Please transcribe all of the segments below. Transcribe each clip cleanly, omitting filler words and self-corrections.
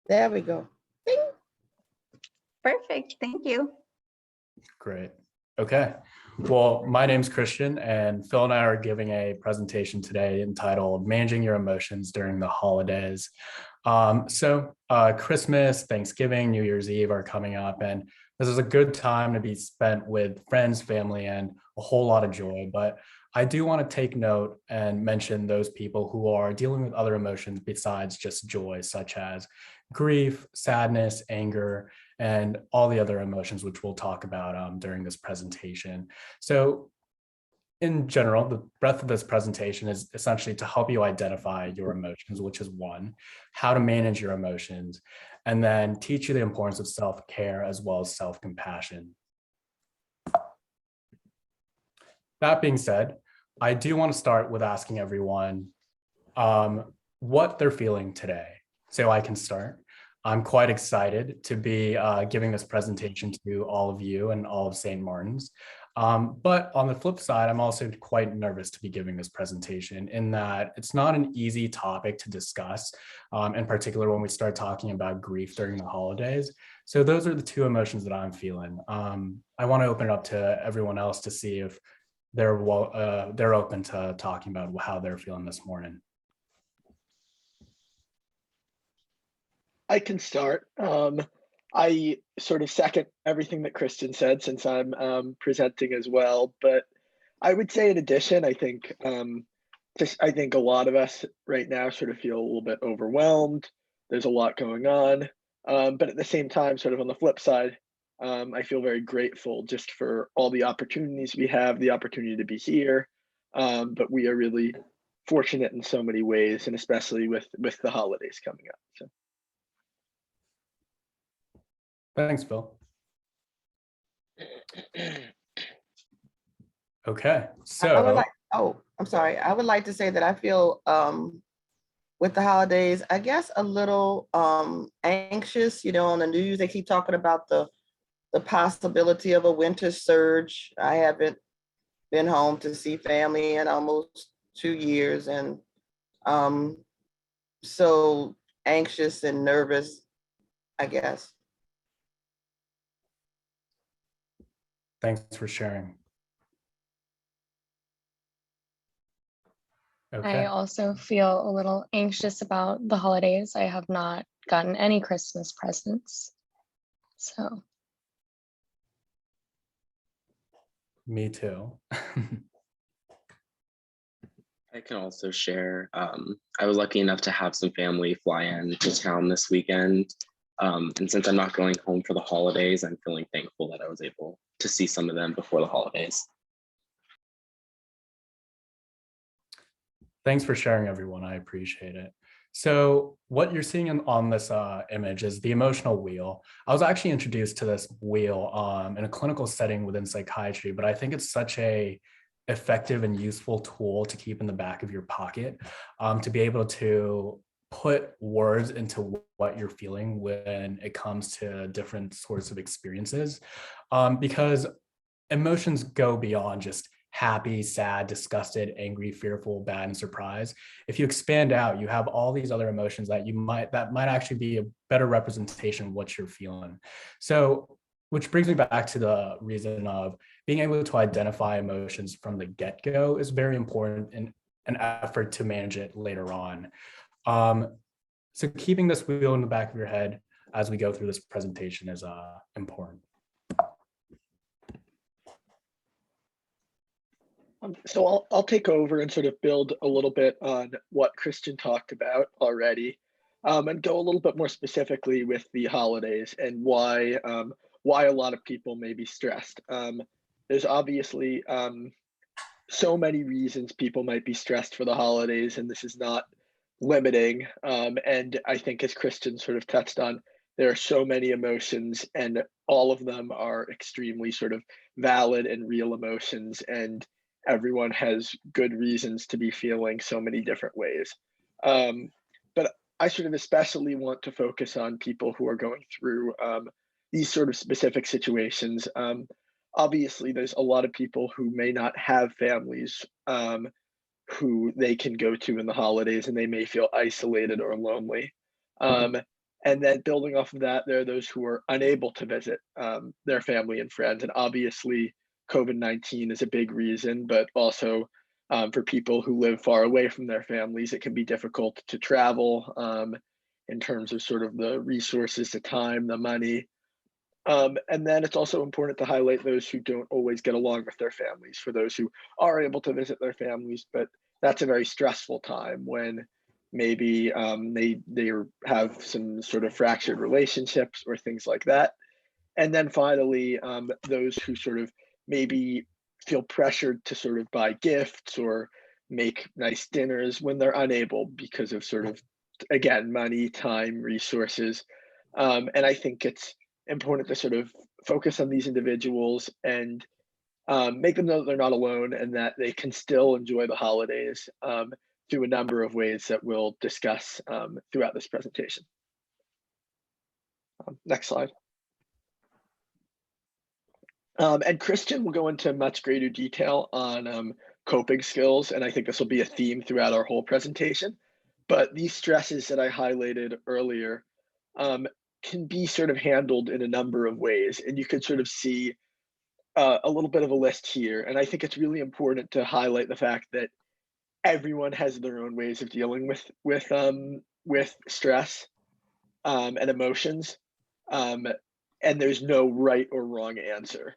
There we go. Ding. Perfect. Thank you. Great. Okay. Well, my name's Christian, and Phil and I are giving a presentation today entitled Managing Your Emotions During the Holidays. Christmas, Thanksgiving, New Year's Eve are coming up, and this is a good time to be spent with friends, family, and a whole lot of joy. But I do want to take note and mention those people who are dealing with other emotions besides just joy, such as grief, sadness, anger, and all the other emotions, which we'll talk about during this presentation. So in general, the breadth of this presentation is essentially to help you identify your emotions, which is one, how to manage your emotions, and then teach you the importance of self-care as well as self-compassion. That being said, I do want to start with asking everyone what they're feeling today. So I can start. I'm quite excited to be giving this presentation to all of you and all of St. Martin's. But on the flip side, I'm also quite nervous to be giving this presentation in that it's not an easy topic to discuss, in particular when we start talking about grief during the holidays. So those are the two emotions that I'm feeling. I want to open it up to everyone else to see if they're open to talking about how they're feeling this morning. I can start. I sort of second everything that Kristen said since I'm presenting as well. But I would say, in addition, I think I think a lot of us right now sort of feel a little bit overwhelmed. There's a lot going on, but at the same time, sort of on the flip side, I feel very grateful just for all the opportunities we have, the opportunity to be here. But we are really fortunate in so many ways, and especially with the holidays coming up. So. Thanks, Bill. Okay, so I'm sorry. I would like to say that I feel with the holidays, I guess a little anxious. You know, on the news they keep talking about the possibility of a winter surge. I haven't been home to see family in almost 2 years, and so anxious and nervous, I guess. Thanks for sharing. Okay. I also feel a little anxious about the holidays. I have not gotten any Christmas presents. So. Me too. I can also share. I was lucky enough to have some family fly in to town this weekend. And since I'm not going home for the holidays, I'm feeling thankful that I was able to see some of them before the holidays. Thanks for sharing, everyone. I appreciate it. So what you're seeing on this image is the emotional wheel. I was actually introduced to this wheel in a clinical setting within psychiatry, but I think it's such a effective and useful tool to keep in the back of your pocket to be able to put words into what you're feeling when it comes to different sorts of experiences, because emotions go beyond just happy, sad, disgusted, angry, fearful, bad, and surprised. If you expand out, you have all these other emotions that might actually be a better representation of what you're feeling. So, which brings me back to the reason of being able to identify emotions from the get-go is very important in an effort to manage it later on. So keeping this wheel in the back of your head as we go through this presentation is important. So I'll take over and sort of build a little bit on what Christian talked about already, and go a little bit more specifically with the holidays and why a lot of people may be stressed. There's obviously so many reasons people might be stressed for the holidays, and this is not limiting. And I think, as Christian sort of touched on, there are so many emotions, and all of them are extremely sort of valid and real emotions, and everyone has good reasons to be feeling so many different ways. But I sort of especially want to focus on people who are going through these sort of specific situations. Obviously, there's a lot of people who may not have families who they can go to in the holidays, and they may feel isolated or lonely. And then building off of that, there are those who are unable to visit their family and friends. And obviously, COVID-19 is a big reason, but also for people who live far away from their families, it can be difficult to travel in terms of sort of the resources, the time, the money. And then it's also important to highlight those who don't always get along with their families, for those who are able to visit their families, but that's a very stressful time when maybe they have some sort of fractured relationships or things like that. And then finally, those who sort of maybe feel pressured to sort of buy gifts or make nice dinners when they're unable because of sort of, again, money, time, resources. And I think it's important to sort of focus on these individuals and make them know that they're not alone and that they can still enjoy the holidays through a number of ways that we'll discuss throughout this presentation. Next slide. And Christian will go into much greater detail on coping skills, and I think this will be a theme throughout our whole presentation. But these stresses that I highlighted earlier can be sort of handled in a number of ways, and you can sort of see a little bit of a list here. And I think it's really important to highlight the fact that everyone has their own ways of dealing with stress and emotions, and there's no right or wrong answer.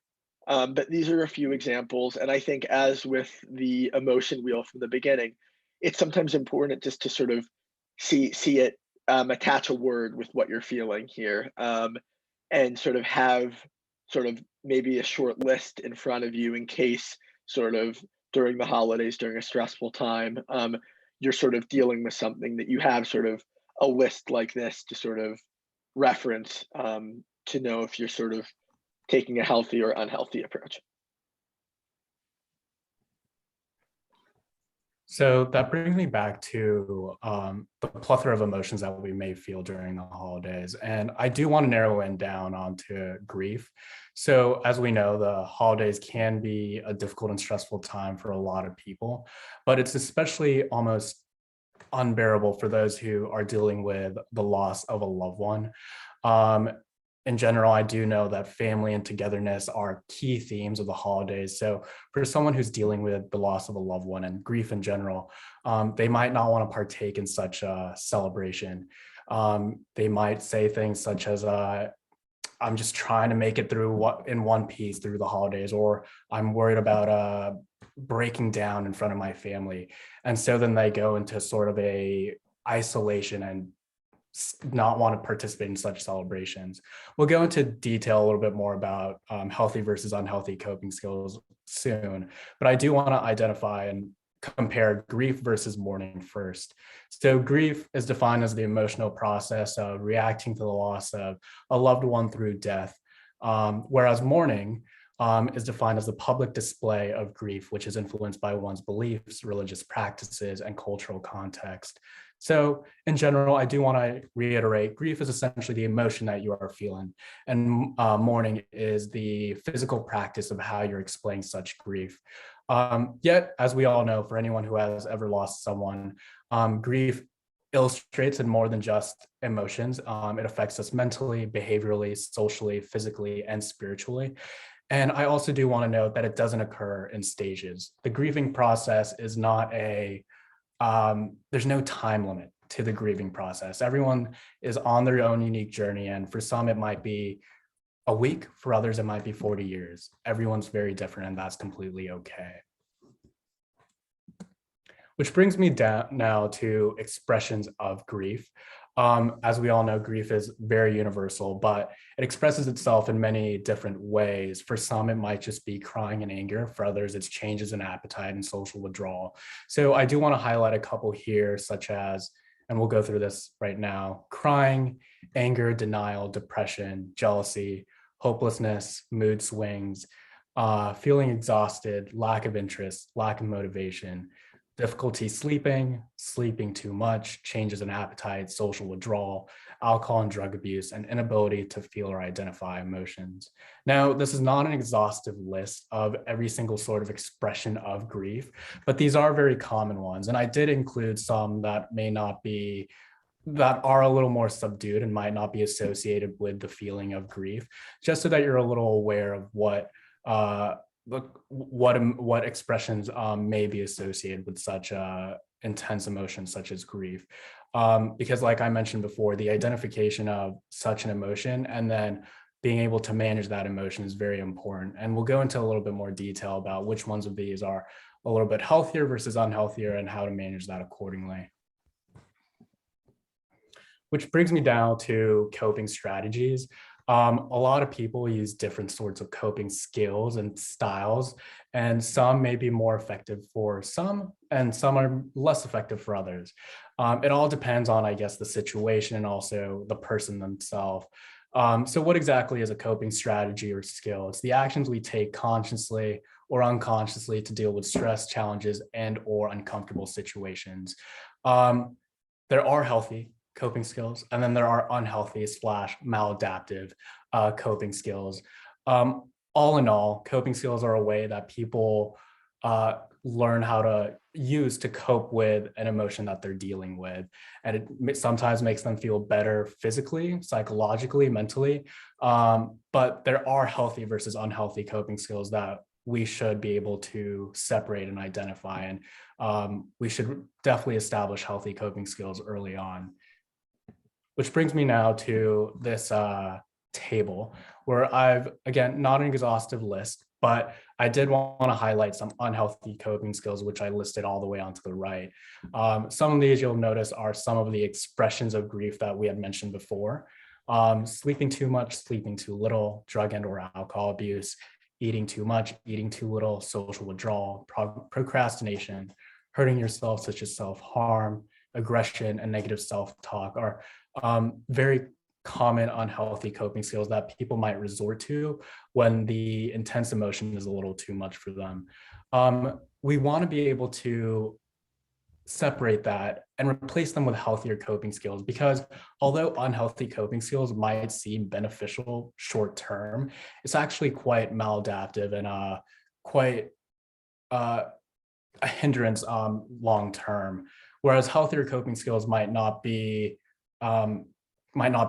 But these are a few examples, and I think as with the emotion wheel from the beginning, it's sometimes important just to sort of see it, attach a word with what you're feeling here, and sort of have sort of maybe a short list in front of you in case sort of during the holidays, during a stressful time, you're sort of dealing with something that you have sort of a list like this to sort of reference to know if you're sort of taking a healthy or unhealthy approach. So that brings me back to the plethora of emotions that we may feel during the holidays. And I do want to narrow it down onto grief. So as we know, the holidays can be a difficult and stressful time for a lot of people, but it's especially almost unbearable for those who are dealing with the loss of a loved one. In general, I do know that family and togetherness are key themes of the holidays. So for someone who's dealing with the loss of a loved one and grief in general, they might not want to partake in such a celebration. They might say things such as, I'm just trying to make it through in one piece through the holidays, or I'm worried about breaking down in front of my family. And so then they go into sort of a isolation and not want to participate in such celebrations. We'll go into detail a little bit more about healthy versus unhealthy coping skills soon, but I do want to identify and compare grief versus mourning first. So grief is defined as the emotional process of reacting to the loss of a loved one through death, whereas mourning is defined as the public display of grief, which is influenced by one's beliefs, religious practices, and cultural context. So in general, I do want to reiterate, grief is essentially the emotion that you are feeling, and mourning is the physical practice of how you're explaining such grief. Yet, as we all know, for anyone who has ever lost someone, grief illustrates in more than just emotions. It affects us mentally, behaviorally, socially, physically, and spiritually. And I also do want to note that it doesn't occur in stages. The grieving process is not there's no time limit to the grieving process. Everyone is on their own unique journey. And for some, it might be a week. For others, it might be 40 years. Everyone's very different, and that's completely okay. Which brings me down now to expressions of grief. As we all know, grief is very universal, but it expresses itself in many different ways. For some, it might just be crying in anger. For others, it's changes in appetite and social withdrawal. So I do want to highlight a couple here, such as, and we'll go through this right now, crying, anger, denial, depression, jealousy, hopelessness, mood swings, feeling exhausted, lack of interest, lack of motivation, difficulty sleeping, sleeping too much, changes in appetite, social withdrawal, alcohol and drug abuse, and inability to feel or identify emotions. Now, this is not an exhaustive list of every single sort of expression of grief, but these are very common ones. And I did include some that may not be that are a little more subdued and might not be associated with the feeling of grief, just so that you're a little aware of what what expressions may be associated with such intense emotions such as grief. Because like I mentioned before, the identification of such an emotion and then being able to manage that emotion is very important. And we'll go into a little bit more detail about which ones of these are a little bit healthier versus unhealthier and how to manage that accordingly. Which brings me down to coping strategies. A lot of people use different sorts of coping skills and styles, and some may be more effective for some, and some are less effective for others. It all depends on, I guess, the situation and also the person themselves. So what exactly is a coping strategy or skill? It's the actions we take consciously or unconsciously to deal with stress, challenges, and or uncomfortable situations. There are healthy coping skills, and then there are unhealthy / maladaptive coping skills. All in all, coping skills are a way that people learn how to use to cope with an emotion that they're dealing with. And it sometimes makes them feel better physically, psychologically, mentally. But there are healthy versus unhealthy coping skills that we should be able to separate and identify. And we should definitely establish healthy coping skills early on. Which brings me now to this table where I've, again, not an exhaustive list, but I did want to highlight some unhealthy coping skills, which I listed all the way onto the right. Some of these you'll notice are some of the expressions of grief that we had mentioned before. Sleeping too much, sleeping too little, drug and or alcohol abuse, eating too much, eating too little, social withdrawal, procrastination, hurting yourself, such as self-harm, aggression, and negative self-talk are very common unhealthy coping skills that people might resort to when the intense emotion is a little too much for them. We want to be able to separate that and replace them with healthier coping skills, because although unhealthy coping skills might seem beneficial short term, it's actually quite maladaptive and quite a hindrance long term. Whereas healthier coping skills might not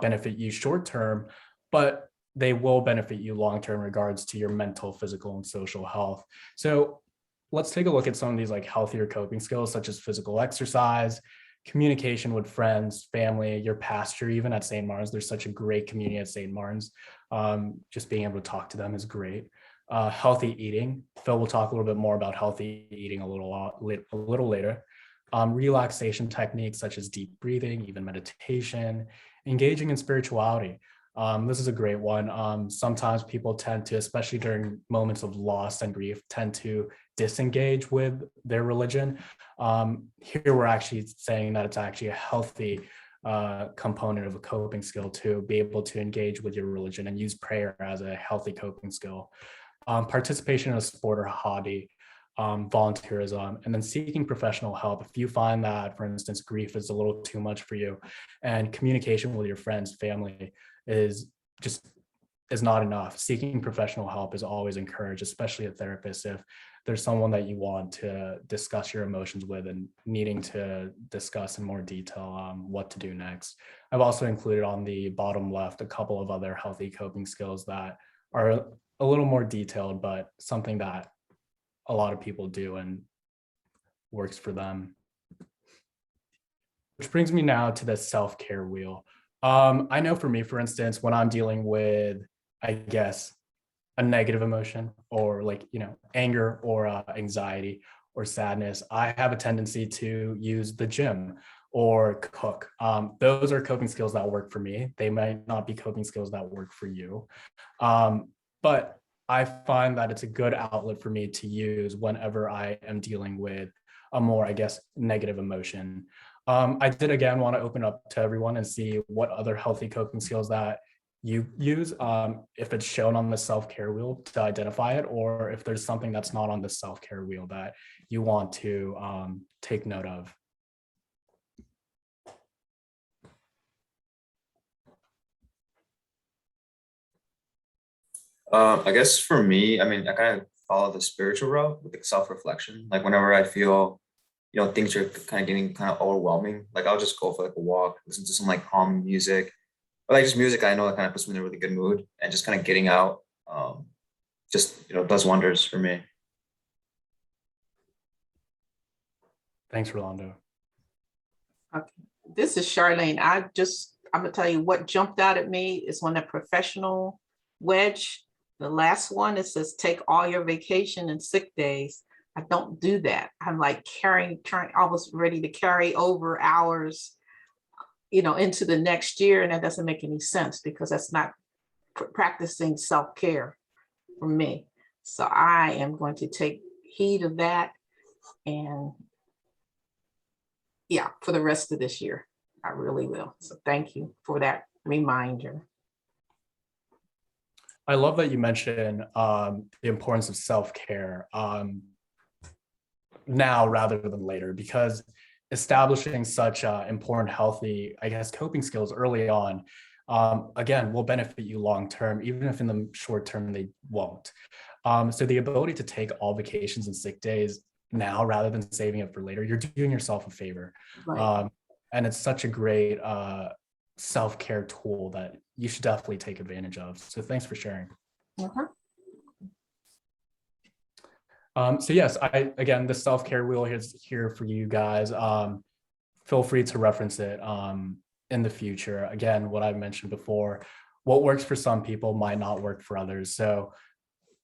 benefit you short term, but they will benefit you long term in regards to your mental, physical, and social health. So let's take a look at some of these like healthier coping skills, such as physical exercise, communication with friends, family, your pastor. Even at St. Martin's, there's such a great community at St. Martin's. Just being able to talk to them is great. Healthy eating. Phil will talk a little bit more about healthy eating a little later. Relaxation techniques such as deep breathing, even meditation, engaging in spirituality. This is a great one. Sometimes people tend to, especially during moments of loss and grief, tend to disengage with their religion. Here we're actually saying that it's actually a healthy component of a coping skill to be able to engage with your religion and use prayer as a healthy coping skill. Participation in a sport or hobby, volunteerism, and then seeking professional help. If you find that, for instance, grief is a little too much for you and communication with your friends, family is not enough, seeking professional help is always encouraged, especially a therapist. If there's someone that you want to discuss your emotions with and needing to discuss in more detail what to do next. I've also included on the bottom left a couple of other healthy coping skills that are a little more detailed, but something that a lot of people do and works for them. Which brings me now to the self-care wheel. I know for me, for instance, when I'm dealing with, I guess, a negative emotion or like, anger or anxiety or sadness, I have a tendency to use the gym or cook. Those are coping skills that work for me. They might not be coping skills that work for you. But I find that it's a good outlet for me to use whenever I am dealing with a more, I guess, negative emotion. I did again want to open up to everyone and see what other healthy coping skills that you use, if it's shown on the self-care wheel to identify it, or if there's something that's not on the self-care wheel that you want to take note of. I guess for me, I kind of follow the spiritual route with the self-reflection. Like whenever I feel things are kind of getting kind of overwhelming, like I'll just go for like a walk, listen to some like calm music, or like just music I know that kind of puts me in a really good mood, and just kind of getting out, just does wonders for me. Thanks, Rolando. Okay. This is Charlene. I'm gonna tell you what jumped out at me is on the professional wedge. The last one, it says take all your vacation and sick days. I don't do that. I'm like almost ready to carry over hours, into the next year. And that doesn't make any sense because that's not practicing self-care for me. So I am going to take heed of that. And yeah, for the rest of this year, I really will. So thank you for that reminder. I love that you mentioned the importance of self-care now rather than later, because establishing such important, healthy, I guess, coping skills early on, again, will benefit you long-term, even if in the short term they won't. So the ability to take all vacations and sick days now rather than saving it for later, you're doing yourself a favor. Right. And it's such a great self-care tool that you should definitely take advantage of. So thanks for sharing. So yes, again, the self-care wheel is here for you guys. Feel free to reference it in the future. Again, what I mentioned before, what works for some people might not work for others. So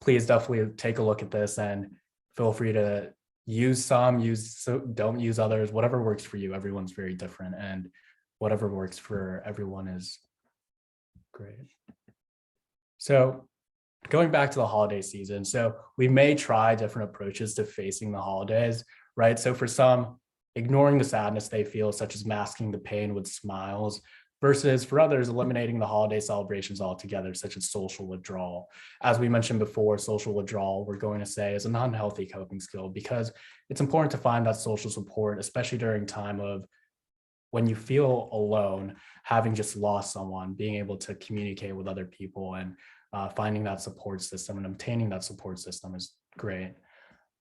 please definitely take a look at this and feel free to use some, don't use others, whatever works for you. Everyone's very different, and whatever works for everyone is great. So going back to the holiday season, so we may try different approaches to facing the holidays, right? So for some, ignoring the sadness they feel, such as masking the pain with smiles, versus for others, eliminating the holiday celebrations altogether, such as social withdrawal. As we mentioned before, social withdrawal, we're going to say, is an unhealthy coping skill because it's important to find that social support, especially during time of when you feel alone, having just lost someone, being able to communicate with other people and finding that support system and obtaining that support system is great.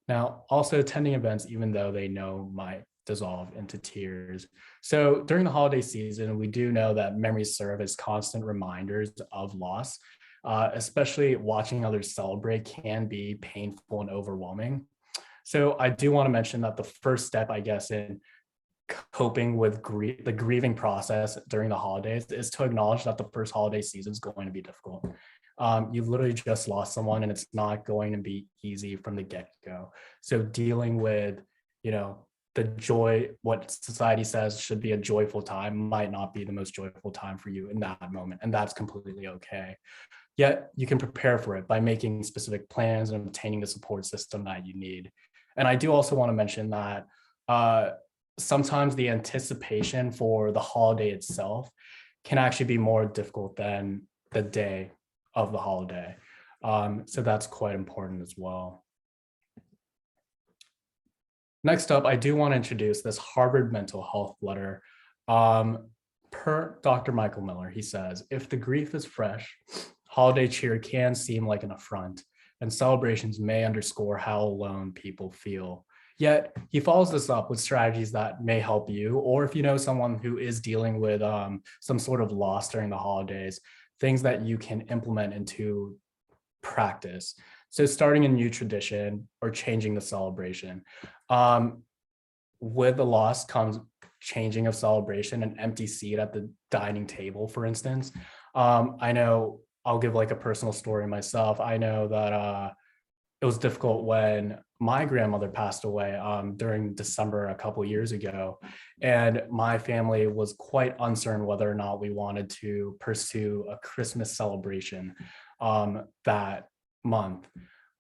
Now, also attending events, even though they know might dissolve into tears. So during the holiday season, we do know that memories serve as constant reminders of loss, especially watching others celebrate can be painful and overwhelming. So I do want to mention that the first step, I guess, in coping with the grieving process during the holidays is to acknowledge that the first holiday season is going to be difficult. You've literally just lost someone and it's not going to be easy from the get-go. So dealing with, the joy, what society says should be a joyful time might not be the most joyful time for you in that moment. And that's completely okay. Yet you can prepare for it by making specific plans and obtaining the support system that you need. And I do also want to mention that sometimes the anticipation for the holiday itself can actually be more difficult than the day of the holiday. So that's quite important as well. Next up, I do want to introduce this Harvard mental health letter. Per Dr. Michael Miller, he says, if the grief is fresh, holiday cheer can seem like an affront, and celebrations may underscore how alone people feel. Yet he follows this up with strategies that may help you, or if you know someone who is dealing with some sort of loss during the holidays, things that you can implement into practice. So starting a new tradition or changing the celebration. With the loss comes changing of celebration, an empty seat at the dining table, for instance. I know I'll give like a personal story myself. I know that it was difficult when my grandmother passed away during December a couple of years ago. And my family was quite uncertain whether or not we wanted to pursue a Christmas celebration that month.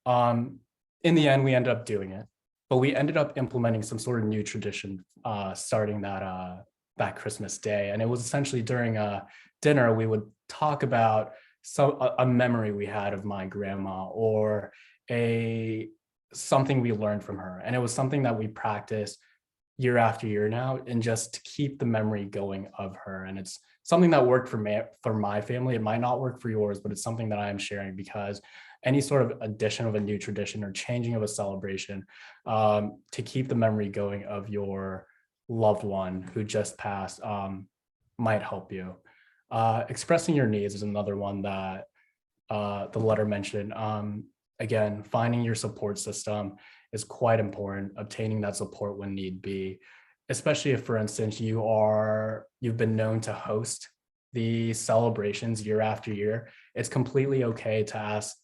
In the end, we ended up doing it, but we ended up implementing some sort of new tradition starting that Christmas day. And it was essentially during dinner, we would talk about a memory we had of my grandma or something we learned from her. And it was something that we practice year after year now, and just to keep the memory going of her. And it's something that worked for my family. It might not work for yours, but it's something that I'm sharing because any sort of addition of a new tradition or changing of a celebration to keep the memory going of your loved one who just passed might help you. Expressing your needs is another one that the letter mentioned. Again, finding your support system is quite important, obtaining that support when need be, especially if, for instance, you've been known to host the celebrations year after year. It's completely okay to ask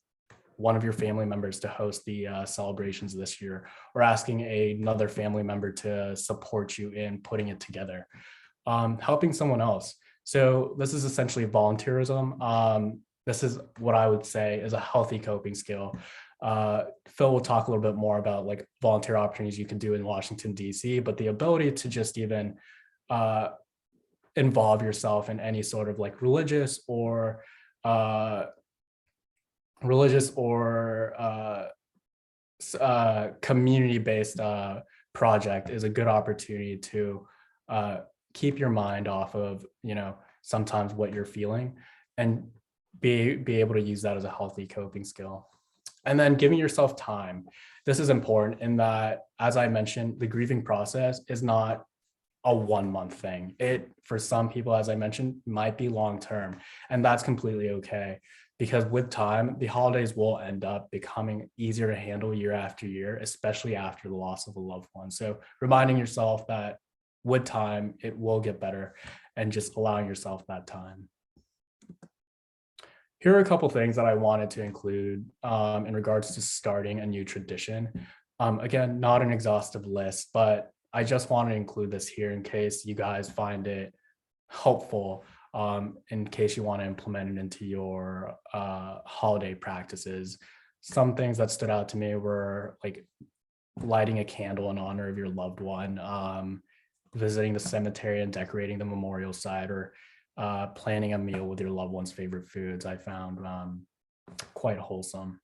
one of your family members to host the celebrations this year, or asking another family member to support you in putting it together. Helping someone else. So this is essentially volunteerism. This is what I would say is a healthy coping skill. Phil will talk a little bit more about like volunteer opportunities you can do in Washington, D.C., but the ability to just even involve yourself in any sort of like religious or community-based project is a good opportunity to keep your mind off of, sometimes what you're feeling, and be able to use that as a healthy coping skill. And then giving yourself time. This is important in that, as I mentioned, the grieving process is not a 1 month thing. It, for some people, as I mentioned, might be long-term, and that's completely okay, because with time, the holidays will end up becoming easier to handle year after year, especially after the loss of a loved one. So reminding yourself that with time, it will get better, and just allowing yourself that time. Here are a couple things that I wanted to include in regards to starting a new tradition. Again, not an exhaustive list, but I just want to include this here in case you guys find it helpful, in case you want to implement it into your holiday practices. Some things that stood out to me were like lighting a candle in honor of your loved one, visiting the cemetery and decorating the memorial site, or planning a meal with your loved one's favorite foods. I found quite wholesome.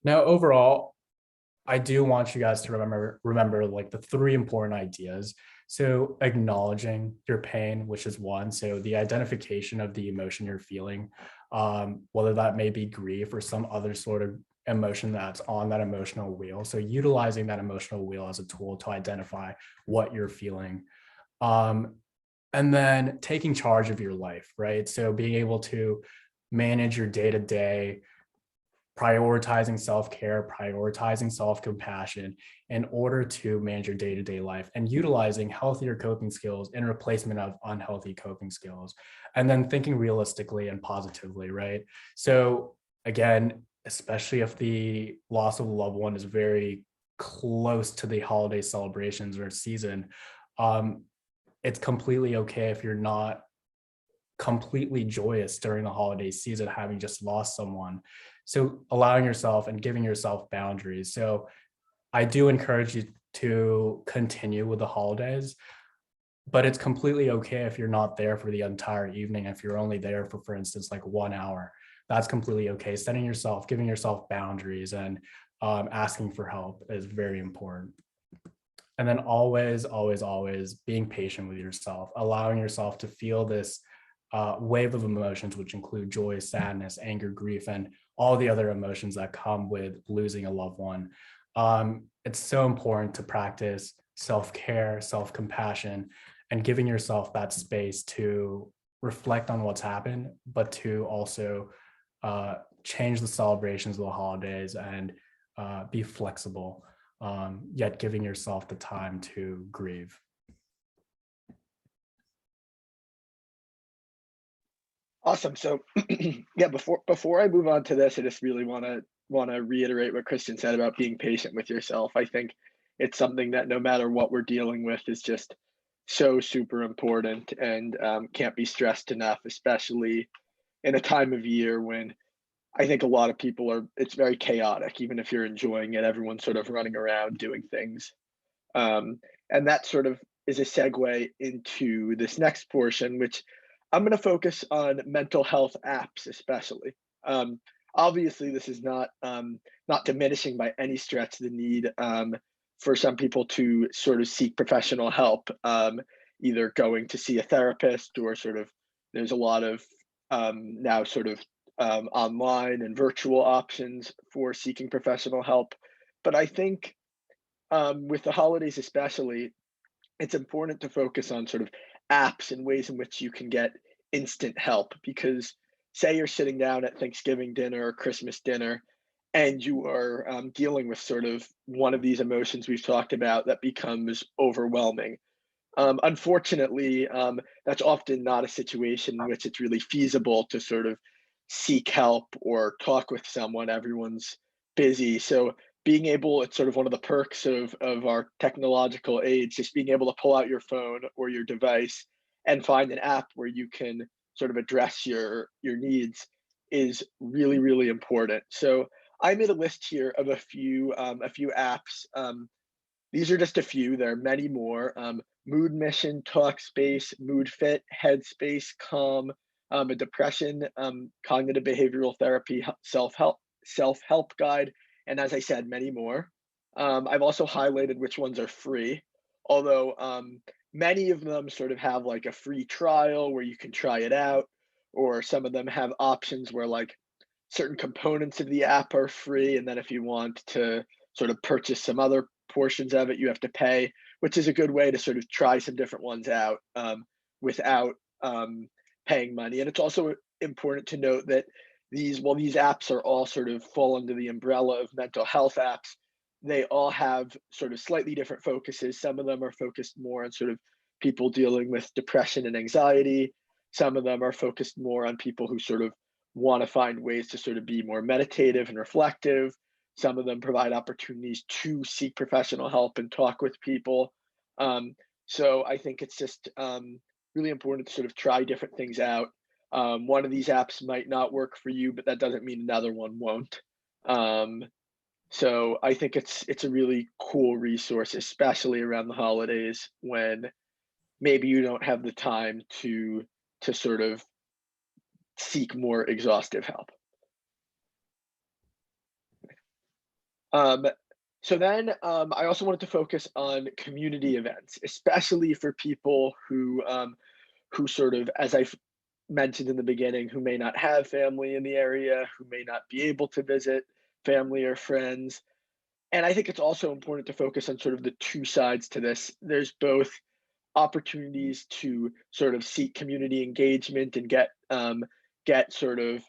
Now, overall, I do want you guys to remember like the 3 important ideas. So acknowledging your pain, which is one. So the identification of the emotion you're feeling, whether that may be grief or some other sort of emotion that's on that emotional wheel. So utilizing that emotional wheel as a tool to identify what you're feeling. And then taking charge of your life, right? So being able to manage your day-to-day, prioritizing self-care, prioritizing self-compassion in order to manage your day-to-day life, and utilizing healthier coping skills in replacement of unhealthy coping skills. And then thinking realistically and positively, right? So again, especially if the loss of a loved one is very close to the holiday celebrations or season, it's completely okay if you're not completely joyous during the holiday season, having just lost someone. So allowing yourself and giving yourself boundaries. So I do encourage you to continue with the holidays, but it's completely okay if you're not there for the entire evening. If you're only there for instance, like 1 hour, that's completely okay. Setting yourself, giving yourself boundaries, and asking for help is very important. And then always, always, always being patient with yourself, allowing yourself to feel this wave of emotions, which include joy, sadness, anger, grief, and all the other emotions that come with losing a loved one. It's so important to practice self-care, self-compassion, and giving yourself that space to reflect on what's happened, but to also change the celebrations of the holidays and be flexible. Yet giving yourself the time to grieve. Awesome. So yeah, before I move on to this, I just really want to reiterate what Christian said about being patient with yourself. I think it's something that no matter what we're dealing with is just so super important, and can't be stressed enough, especially in a time of year when I think a lot of people it's very chaotic. Even if you're enjoying it, everyone's sort of running around doing things. And that sort of is a segue into this next portion, which I'm going to focus on mental health apps, especially. Obviously, this is not diminishing by any stretch the need for some people to sort of seek professional help, either going to see a therapist, or sort of there's a lot of now sort of online and virtual options for seeking professional help. But I think with the holidays especially, it's important to focus on sort of apps and ways in which you can get instant help, because say you're sitting down at Thanksgiving dinner or Christmas dinner and you are dealing with sort of one of these emotions we've talked about that becomes overwhelming. Unfortunately, that's often not a situation in which it's really feasible to sort of seek help or talk with someone. Everyone's busy. So being able, it's sort of one of the perks of our technological age, just being able to pull out your phone or your device and find an app where you can sort of address your needs is really, really important. So I made a list here of a few apps. These are just a few. There are many more. Mood Mission, Talkspace, Mood Fit, Headspace, Calm, a depression, cognitive behavioral therapy, self-help guide, and as I said, many more. I've also highlighted which ones are free, although many of them sort of have like a free trial where you can try it out, or some of them have options where like certain components of the app are free, and then if you want to sort of purchase some other portions of it, you have to pay, which is a good way to sort of try some different ones out without paying money. And it's also important to note that while these apps are all sort of fall under the umbrella of mental health apps, they all have sort of slightly different focuses. Some of them are focused more on sort of people dealing with depression and anxiety. Some of them are focused more on people who sort of want to find ways to sort of be more meditative and reflective. Some of them provide opportunities to seek professional help and talk with people. So I think it's just really important to sort of try different things out. One of these apps might not work for you, but that doesn't mean another one won't. So I think it's a really cool resource, especially around the holidays when maybe you don't have the time to sort of seek more exhaustive help. So then I also wanted to focus on community events, especially for people who sort of, as I mentioned in the beginning, who may not have family in the area, who may not be able to visit family or friends. And I think it's also important to focus on sort of the two sides to this. There's both opportunities to sort of seek community engagement and get sort of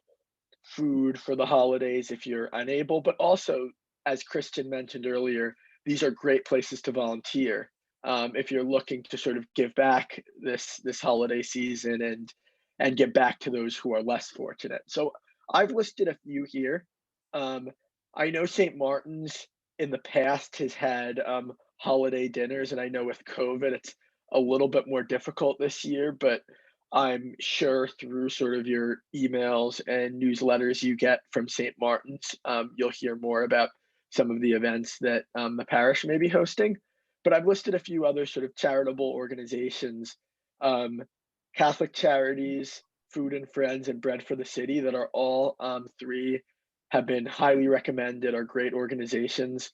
food for the holidays if you're unable, but also, as Christian mentioned earlier, these are great places to volunteer if you're looking to sort of give back this holiday season and give back to those who are less fortunate. So I've listed a few here. I know St. Martin's in the past has had holiday dinners, and I know with COVID it's a little bit more difficult this year, but I'm sure through sort of your emails and newsletters you get from St. Martin's, you'll hear more about some of the events that the parish may be hosting. But I've listed a few other sort of charitable organizations, Catholic Charities, Food and Friends, and Bread for the City, that are all three have been highly recommended, are great organizations,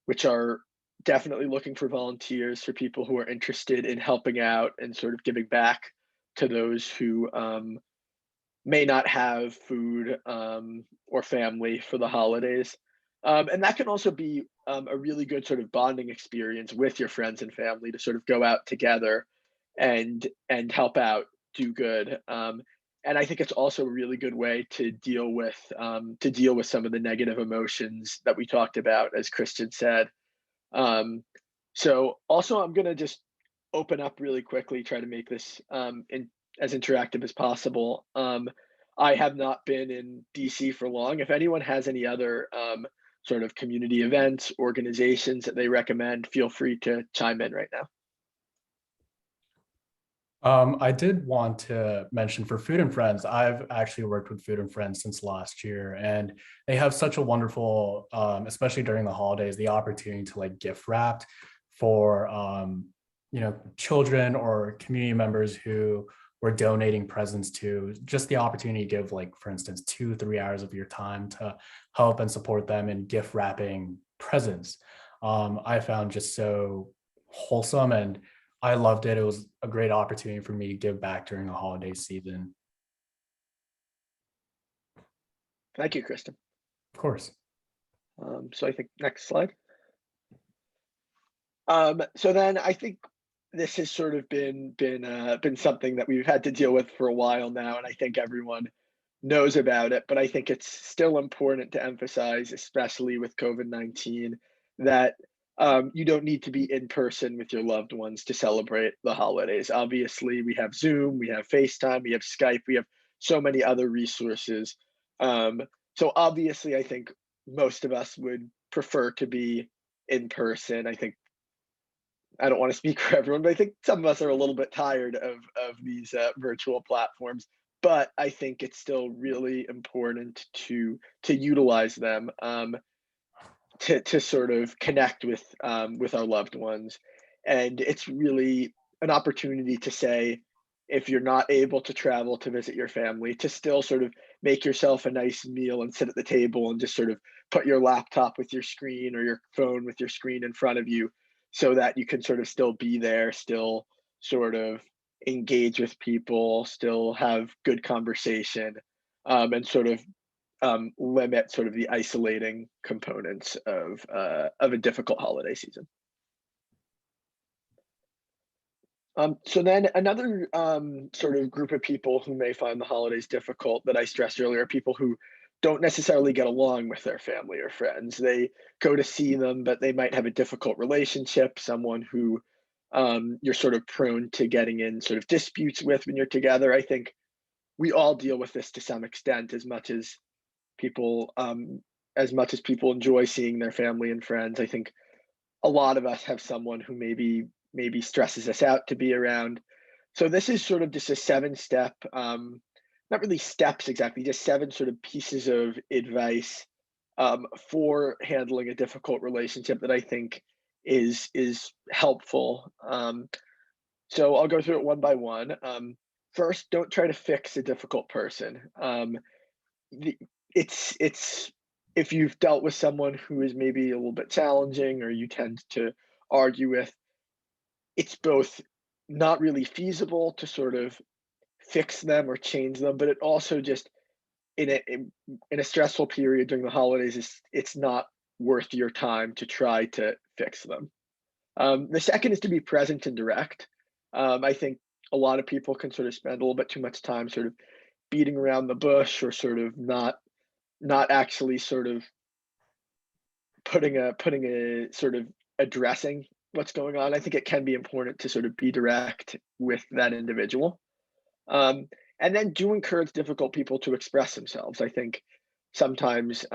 which are definitely looking for volunteers, for people who are interested in helping out and sort of giving back to those who may not have food or family for the holidays. And that can also be a really good sort of bonding experience with your friends and family to sort of go out together and help out, do good. And I think it's also a really good way to deal with some of the negative emotions that we talked about, as Christian said. So also, I'm gonna just open up really quickly, try to make this as interactive as possible. I have not been in DC for long. If anyone has any other sort of community events, organizations that they recommend, feel free to chime in right now. I did want to mention for Food and Friends, I've actually worked with Food and Friends since last year, and they have such a wonderful, especially during the holidays, the opportunity to like gift wrap for, children or community members who we're donating presents to, just the opportunity to give, like, for instance, 2-3 hours of your time to help and support them in gift wrapping presents. I found just so wholesome, and I loved it. It was a great opportunity for me to give back during the holiday season. Thank you, Kristen. Of course. So I think next slide. So then I think this has sort of been something that we've had to deal with for a while now, and I think everyone knows about it. But I think it's still important to emphasize, especially with COVID-19, that you don't need to be in person with your loved ones to celebrate the holidays. Obviously, we have Zoom, we have FaceTime, we have Skype, we have so many other resources. So obviously, I think most of us would prefer to be in person. I don't want to speak for everyone, but I think some of us are a little bit tired of these virtual platforms. But I think it's still really important to utilize them to sort of connect with our loved ones. And it's really an opportunity to say, if you're not able to travel to visit your family, to still sort of make yourself a nice meal and sit at the table and just sort of put your laptop with your screen or your phone with your screen in front of you, so that you can sort of still be there, still sort of engage with people, still have good conversation, and sort of limit sort of the isolating components of a difficult holiday season. So then another sort of group of people who may find the holidays difficult that I stressed earlier are people who don't necessarily get along with their family or friends. They go to see them, but they might have a difficult relationship, someone who you're sort of prone to getting in sort of disputes with when you're together. I think we all deal with this to some extent, people as much as people enjoy seeing their family and friends. I think a lot of us have someone who maybe stresses us out to be around. So this is sort of just a 7-step, not really steps exactly, just 7 sort of pieces of advice for handling a difficult relationship that I think is helpful. So I'll go through it one by one. First, don't try to fix a difficult person. It's if you've dealt with someone who is maybe a little bit challenging or you tend to argue with, it's both not really feasible to sort of fix them or change them, but it also just in a stressful period during the holidays, it's not worth your time to try to fix them. The second is to be present and direct. I think a lot of people can sort of spend a little bit too much time sort of beating around the bush, or sort of not actually sort of putting a sort of addressing what's going on. I think it can be important to sort of be direct with that individual. And then do encourage difficult people to express themselves. I think sometimes,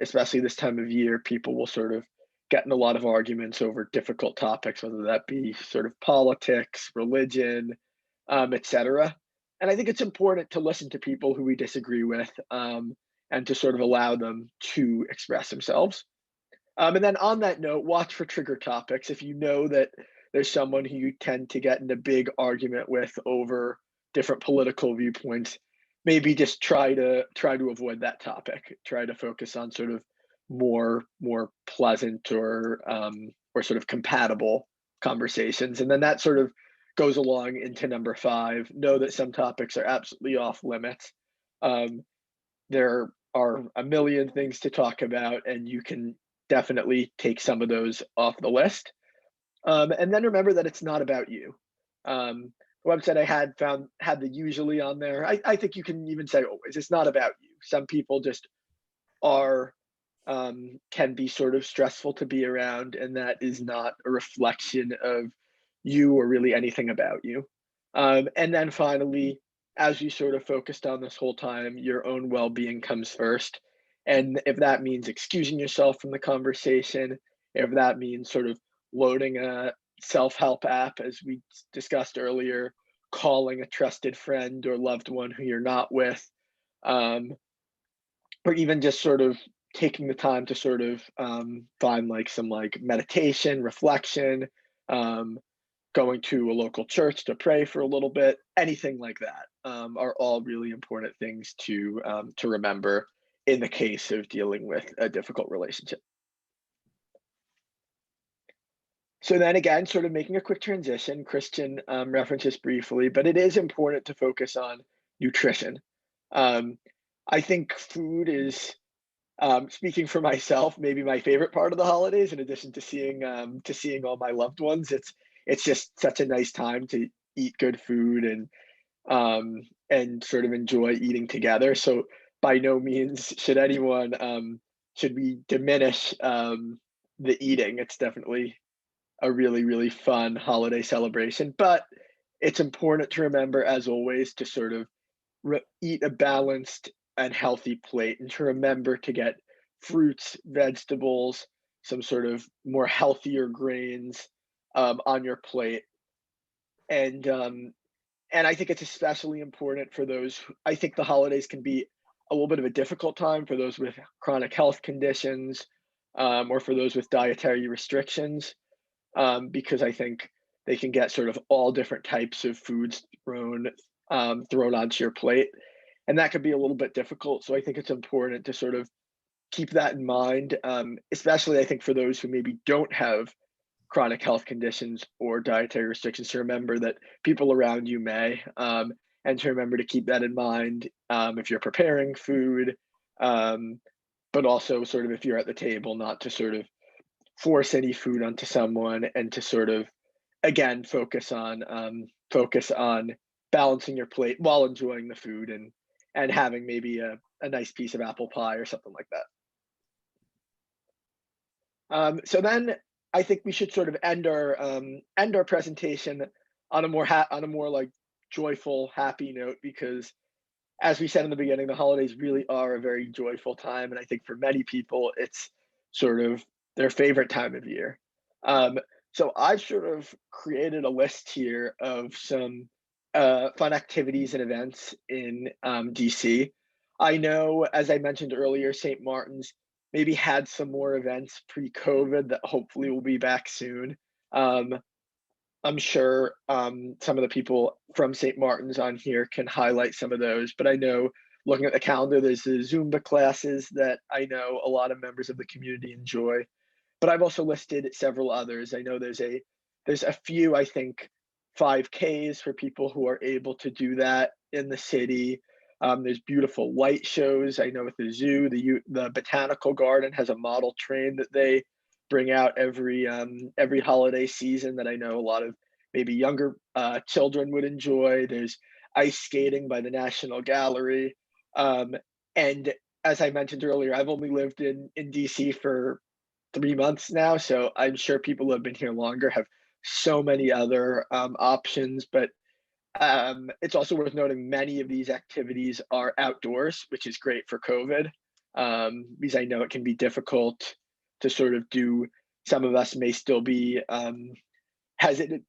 especially this time of year, people will sort of get in a lot of arguments over difficult topics, whether that be sort of politics, religion, etc. And I think it's important to listen to people who we disagree with, and to sort of allow them to express themselves. And then on that note, watch for trigger topics. If you know that there's someone who you tend to get in a big argument with over different political viewpoints, maybe just try to avoid that topic. Try to focus on sort of more pleasant or sort of compatible conversations. And then that sort of goes along into number 5. Know that some topics are absolutely off limits. There are a million things to talk about, and you can definitely take some of those off the list. And then remember that it's not about you. The website I had the usually on there. I think you can even say always. It's not about you. Some people just are can be sort of stressful to be around, and that is not a reflection of you or really anything about you. And then finally, as you sort of focused on this whole time, your own well-being comes first. And if that means excusing yourself from the conversation, if that means sort of loading a self-help app, as we discussed earlier, calling a trusted friend or loved one who you're not with, or even just sort of taking the time to sort of find like some like meditation, reflection, going to a local church to pray for a little bit, anything like that, are all really important things to remember in the case of dealing with a difficult relationship. So then again, sort of making a quick transition, Christian referenced this briefly, but it is important to focus on nutrition. I think food is, speaking for myself, maybe my favorite part of the holidays. In addition to seeing all my loved ones, it's just such a nice time to eat good food and sort of enjoy eating together. So by no means should we diminish the eating. It's definitely a really, really fun holiday celebration. But it's important to remember, as always, to sort of eat a balanced and healthy plate, and to remember to get fruits, vegetables, some sort of more healthier grains on your plate. And and I think it's especially important for those I think the holidays can be a little bit of a difficult time for those with chronic health conditions, or for those with dietary restrictions, because I think they can get sort of all different types of foods thrown onto your plate, and that could be a little bit difficult. So I think it's important to sort of keep that in mind, especially I think for those who maybe don't have chronic health conditions or dietary restrictions, to remember that people around you may, and to remember to keep that in mind if you're preparing food, um, but also sort of if you're at the table, not to sort of force any food onto someone, and to sort of again focus on balancing your plate while enjoying the food, and having maybe a nice piece of apple pie or something like that. So then I think we should sort of end our presentation on a on a more like joyful, happy note, because as we said in the beginning, the holidays really are a very joyful time, and I think for many people, it's sort of their favorite time of year. Um, so I've sort of created a list here of some fun activities and events in DC. I know, as I mentioned earlier, St. Martin's maybe had some more events pre-COVID that hopefully will be back soon. Um, I'm sure some of the people from St. Martin's on here can highlight some of those, but I know looking at the calendar, there's the Zumba classes that I know a lot of members of the community enjoy, but I've also listed several others. I know there's a few, I think, 5Ks for people who are able to do that in the city. There's beautiful light shows. I know with the zoo, the botanical garden has a model train that they bring out every holiday season that I know a lot of maybe younger children would enjoy. There's ice skating by the National Gallery, um, and as I mentioned earlier, I've only lived in DC for 3 months now, so I'm sure people who have been here longer have so many other options. But it's also worth noting many of these activities are outdoors, which is great for COVID, because I know it can be difficult to sort of do. Some of us may still be hesitant,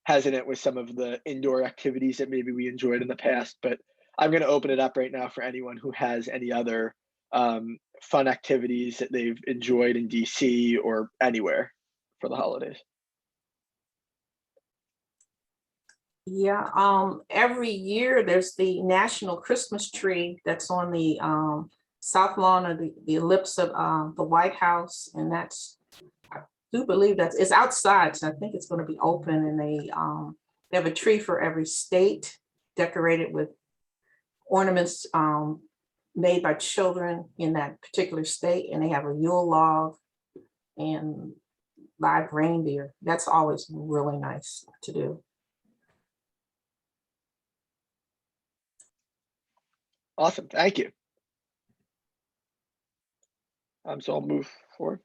hesitant with some of the indoor activities that maybe we enjoyed in the past. But I'm going to open it up right now for anyone who has any other fun activities that they've enjoyed in DC or anywhere for the holidays. Yeah, every year there's the national Christmas tree that's on the south lawn of the ellipse of the White House, and that's, I do believe that it's outside, so I think it's going to be open, and they have a tree for every state decorated with ornaments made by children in that particular state, and they have a Yule log and live reindeer. That's always really nice to do. Awesome, thank you. So I'll move forward.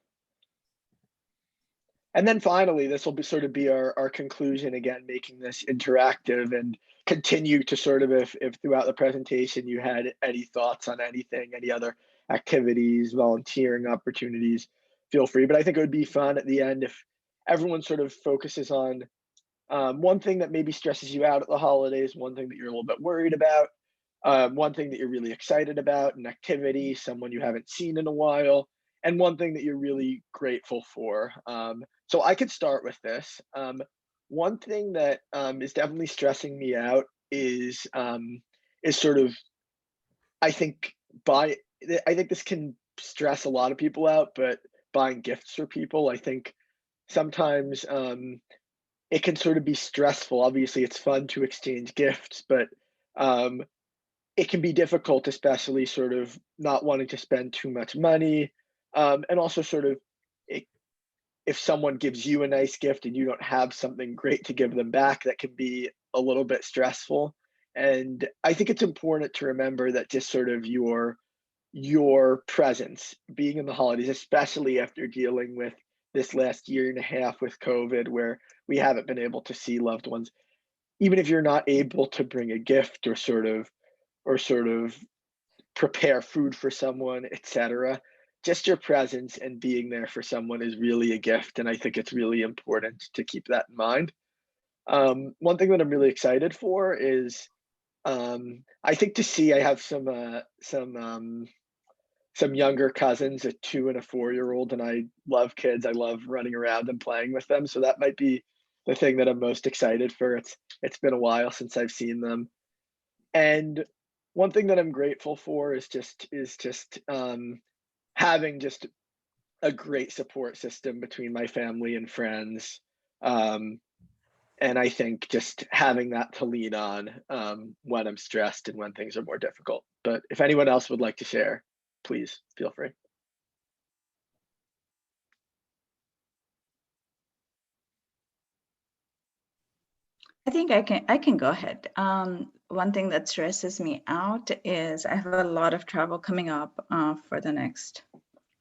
And then finally, this will sort of be our conclusion, again, making this interactive, and continue to sort of, if throughout the presentation you had any thoughts on anything, any other activities, volunteering opportunities, feel free. But I think it would be fun at the end if everyone sort of focuses on one thing that maybe stresses you out at the holidays, one thing that you're a little bit worried about, one thing that you're really excited about, an activity, someone you haven't seen in a while, and one thing that you're really grateful for. So I could start with this. One thing that is definitely stressing me out is sort of, I think I think this can stress a lot of people out, but buying gifts for people, I think sometimes it can sort of be stressful. Obviously, it's fun to exchange gifts, but um, it can be difficult, especially sort of not wanting to spend too much money. And also sort of if someone gives you a nice gift and you don't have something great to give them back, that can be a little bit stressful. And I think it's important to remember that just sort of your presence being in the holidays, especially after dealing with this last year and a half with COVID, where we haven't been able to see loved ones, even if you're not able to bring a gift or sort of prepare food for someone, etc. Just your presence and being there for someone is really a gift, and I think it's really important to keep that in mind. One thing that I'm really excited for is I think to see I have some younger cousins, a 2 and a 4-year-old, and I love kids. I love running around and playing with them. So that might be the thing that I'm most excited for. It's been a while since I've seen them. And one thing that I'm grateful for is just having just a great support system between my family and friends. Um, and I think just having that to lean on when I'm stressed and when things are more difficult. But if anyone else would like to share, please feel free. I think I can go ahead. One thing that stresses me out is I have a lot of travel coming up for the next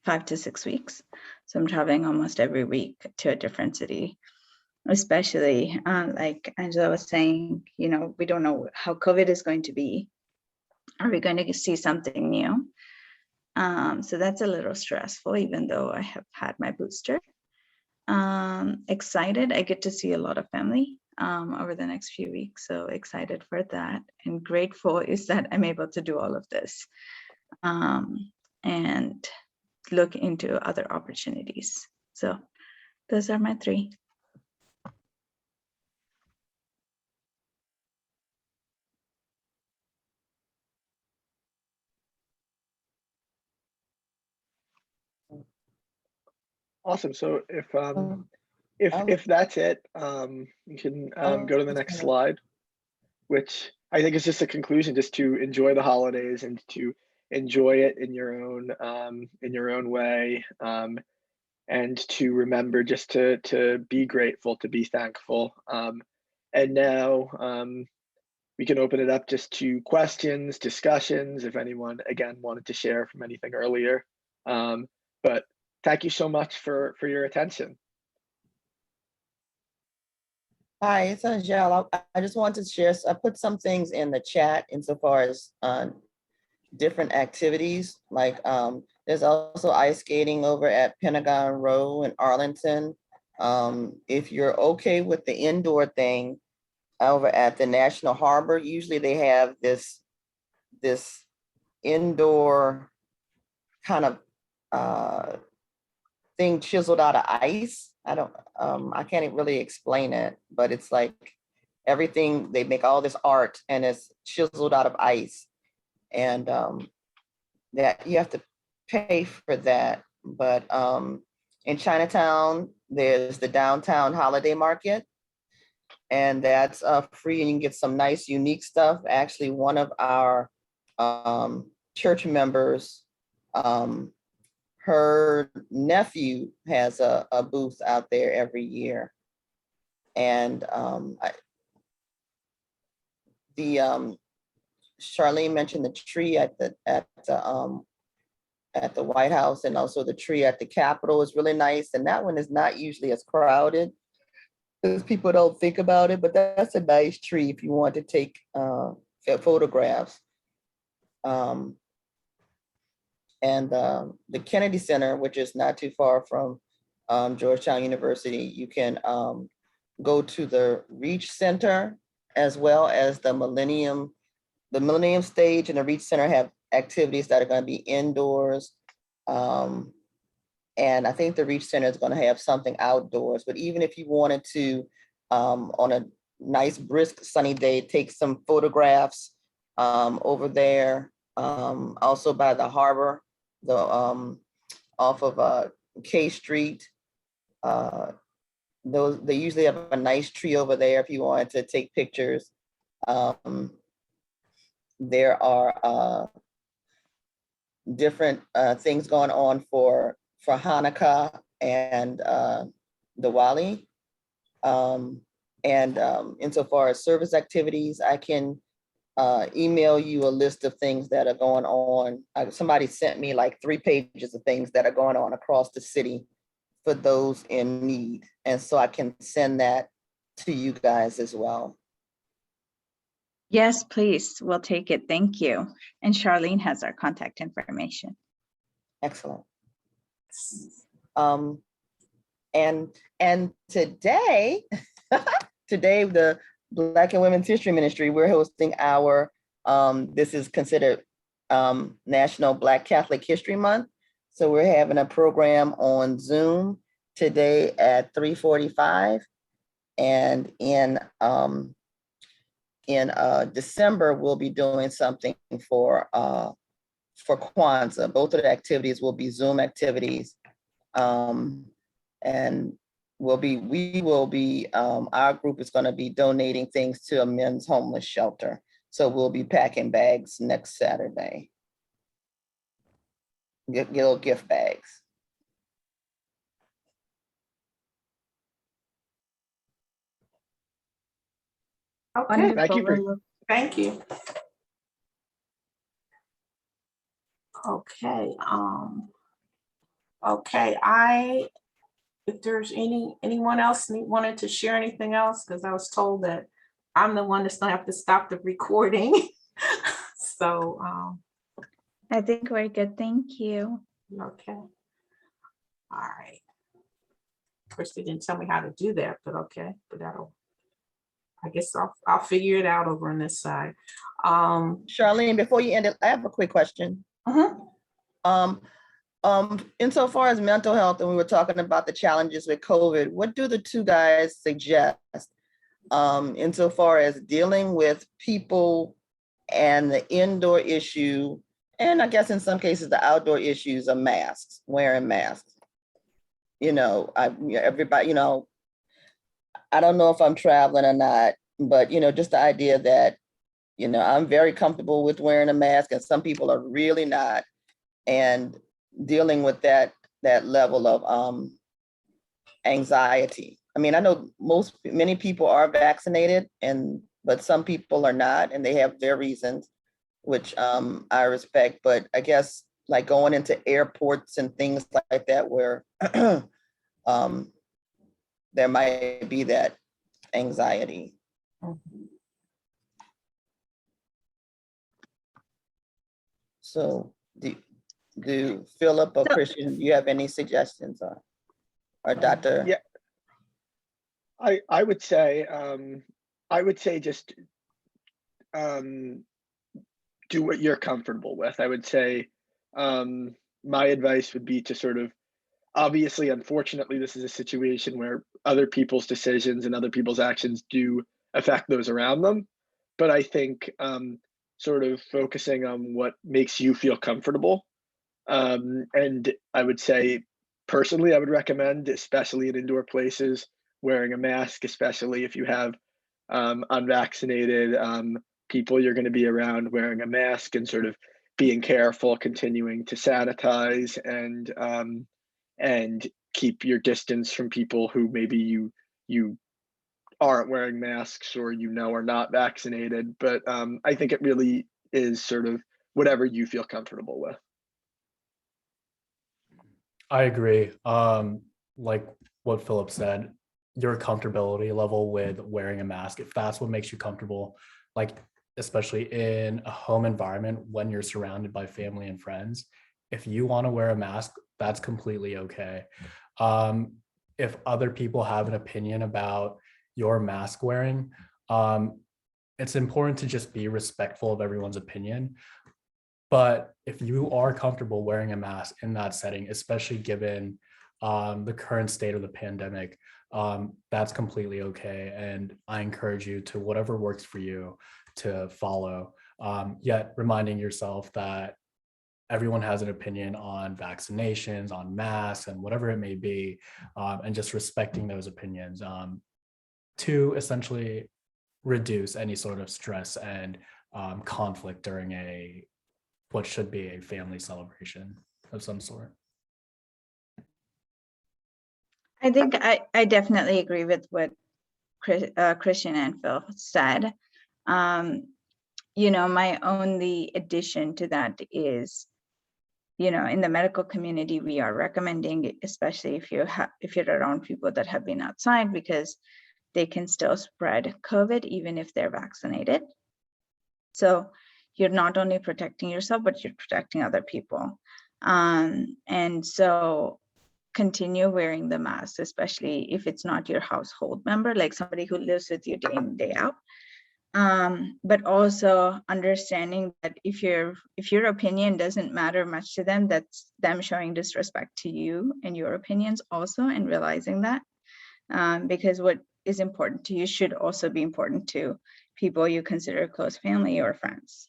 5 to 6 weeks. So I'm traveling almost every week to a different city, especially like Angela was saying, we don't know how COVID is going to be. Are we going to see something new? So that's a little stressful, even though I have had my booster. Excited, I get to see a lot of family over the next few weeks. So excited for that, and grateful is that I'm able to do all of this and look into other opportunities. So those are my 3. Awesome. So if I if that's it, you can go to the was next gonna- slide, which I think is just a conclusion, just to enjoy the holidays and to enjoy it in your own way, and to remember just to be grateful, to be thankful. And now we can open it up just to questions, discussions, if anyone again wanted to share from anything earlier. But thank you so much for your attention. Hi, it's Angela. I just wanted to share, I put some things in the chat insofar as different activities, like there's also ice skating over at Pentagon Row in Arlington. If you're okay with the indoor thing, over at the National Harbor, usually they have this indoor kind of thing chiseled out of ice. I can't really explain it, but it's like everything, they make all this art and it's chiseled out of ice. And that you have to pay for that. But in Chinatown, there's the downtown holiday market, and that's free, and you can get some nice, unique stuff. Actually, one of our church members, her nephew has a booth out there every year. And Charlene mentioned the tree at the White House, and also the tree at the Capitol is really nice. And that one is not usually as crowded because people don't think about it, but that's a nice tree if you want to take photographs. And the Kennedy Center, which is not too far from Georgetown University, you can go to the Reach Center, as well as the Millennium Stage and the Reach Center have activities that are going to be indoors. And I think the Reach Center is going to have something outdoors. But even if you wanted to, on a nice, brisk, sunny day, take some photographs over there, also by the harbor, off of K Street. They usually have a nice tree over there if you wanted to take pictures. there are different things going on for Hanukkah and Diwali. Insofar as service activities, I can email you a list of things that are going on. Somebody sent me like 3 pages of things that are going on across the city for those in need. And so I can send that to you guys as well. Yes, please. We'll take it. Thank you. And Charlene has our contact information. Excellent. And today, today the Black and Women's History Ministry, we're hosting our, this is considered National Black Catholic History Month. So we're having a program on Zoom today at 3:45. And in December, we'll be doing something for Kwanzaa. Both of the activities will be Zoom activities. And we will be, our group is going to be donating things to a men's homeless shelter. So we'll be packing bags next Saturday. Get little gift bags. Okay, Thank you. thank you. Okay, if there's anyone else wanted to share anything else, because I was told that I'm the one that's gonna have to stop the recording. So, I think we're good. Thank you. okay. All right. Of course, they didn't tell me how to do that, but okay, but I guess I'll figure it out over on this side. Charlene, before you end it, I have a quick question. Insofar as mental health, and we were talking about the challenges with COVID, what do the two guys suggest insofar as dealing with people and the indoor issue, and I guess in some cases the outdoor issues of masks, wearing masks? You know, everybody, you know, I don't know if I'm traveling or not, but, you know, just the idea that, you know, I'm very comfortable with wearing a mask and some people are really not, and dealing with that level of anxiety. I mean, I know many people are vaccinated, but some people are not, and they have their reasons, which I respect. But I guess like going into airports and things like that, where there might be that anxiety. So do Philip or Christian, do you have any suggestions, or Dr.? Yeah, I would say just do what you're comfortable with. I would say my advice would be to sort of, obviously, unfortunately, this is a situation where other people's decisions and other people's actions do affect those around them. But I think sort of focusing on what makes you feel comfortable. And I would say, personally, I would recommend, especially in indoor places, wearing a mask, especially if you have unvaccinated people you're going to be around, wearing a mask and sort of being careful, continuing to sanitize and keep your distance from people who maybe you aren't wearing masks or are not vaccinated. But I think it really is sort of whatever you feel comfortable with. I agree. Like what Philip said, your comfortability level with wearing a mask, if that's what makes you comfortable, like especially in a home environment when you're surrounded by family and friends, if you want to wear a mask, that's completely okay. If other people have an opinion about your mask wearing, it's important to just be respectful of everyone's opinion. But if you are comfortable wearing a mask in that setting, especially given the current state of the pandemic, that's completely okay. And I encourage you to whatever works for you to follow, yet reminding yourself that everyone has an opinion on vaccinations, on masks, and whatever it may be, and just respecting those opinions to essentially reduce any sort of stress and conflict during what should be a family celebration of some sort. I think I definitely agree with what Christian and Phil said. My only addition to that is, in the medical community, we are recommending, especially if you're around people that have been outside, because they can still spread COVID even if they're vaccinated. So you're not only protecting yourself, but you're protecting other people. And so continue wearing the mask, especially if it's not your household member, like somebody who lives with you day in, day out. But also understanding that if your opinion doesn't matter much to them, that's them showing disrespect to you and your opinions also, and realizing that, because what is important to you should also be important to people you consider close family or friends.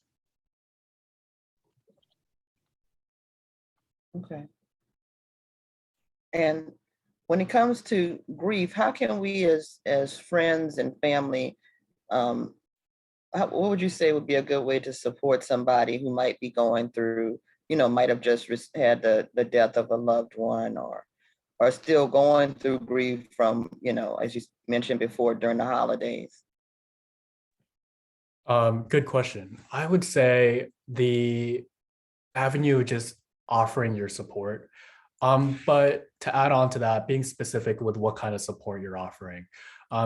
Okay. And when it comes to grief, how can we as friends and family, what would you say would be a good way to support somebody who might be going through, might have just had the death of a loved one, or still going through grief from, as you mentioned before, during the holidays? Good question. I would say the avenue just offering your support. But to add on to that, being specific with what kind of support you're offering,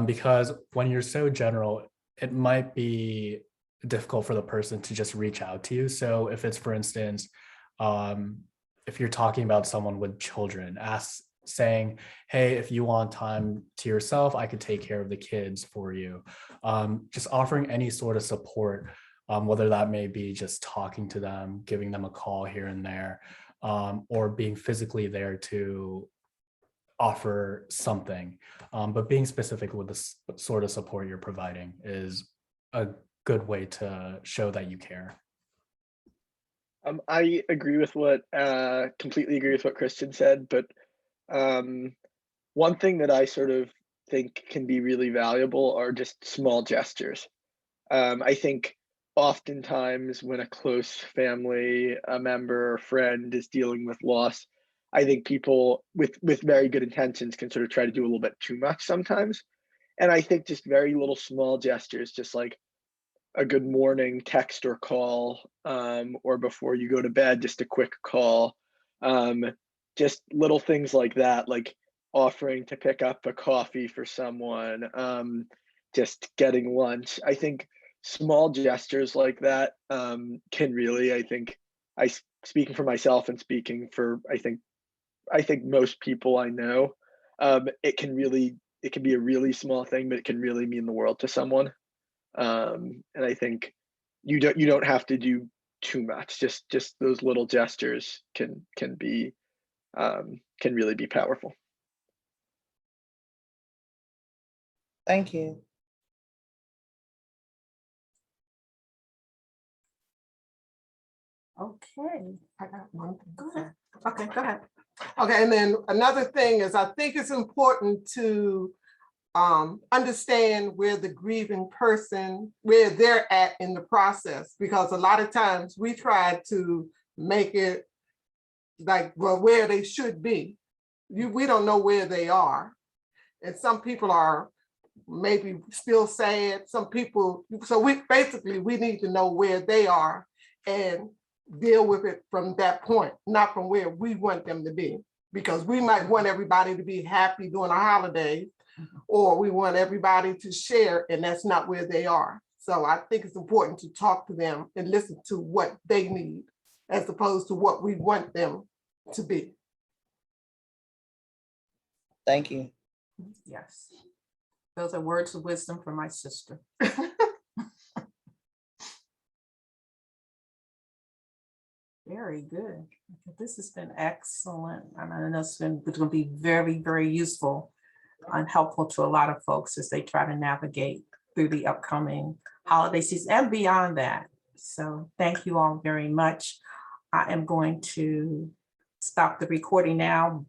because when you're so general, it might be difficult for the person to just reach out to you. So if it's, for instance, if you're talking about someone with children, saying, hey, if you want time to yourself, I could take care of the kids for you. Just offering any sort of support, whether that may be just talking to them, giving them a call here and there, or being physically there to offer something. But being specific with the sort of support you're providing is a good way to show that you care. I agree with completely agree with what Christian said, but one thing that I sort of think can be really valuable are just small gestures. I think oftentimes when a close family, a member or friend is dealing with loss, I think people with very good intentions can sort of try to do a little bit too much sometimes. And I think just very little small gestures, just like a good morning text or call, or before you go to bed, just a quick call, just little things like that, like offering to pick up a coffee for someone, just getting lunch. I think small gestures like that can really, speaking for myself and speaking for, I think most people I know, it can be a really small thing, but it can really mean the world to someone. And I think you don't have to do too much. Just those little gestures can really be powerful. Thank you. Okay, I got one. Go ahead. Okay, go ahead. Okay, and then another thing is, I think it's important to understand where the grieving person, where they're at in the process, because a lot of times we try to make it like, well, where they should be. We don't know where they are. And some people are maybe still sad, some people, so we need to know where they are and deal with it from that point, not from where we want them to be. Because we might want everybody to be happy during the holidays, or we want everybody to share, and that's not where they are. So I think it's important to talk to them and listen to what they need, as opposed to what we want them to be. Thank you. Yes. Those are words of wisdom from my sister. Very good. This has been excellent. I know it's going to be very, very useful and helpful to a lot of folks as they try to navigate through the upcoming holiday season and beyond that. So thank you all very much. I am going to stop the recording now,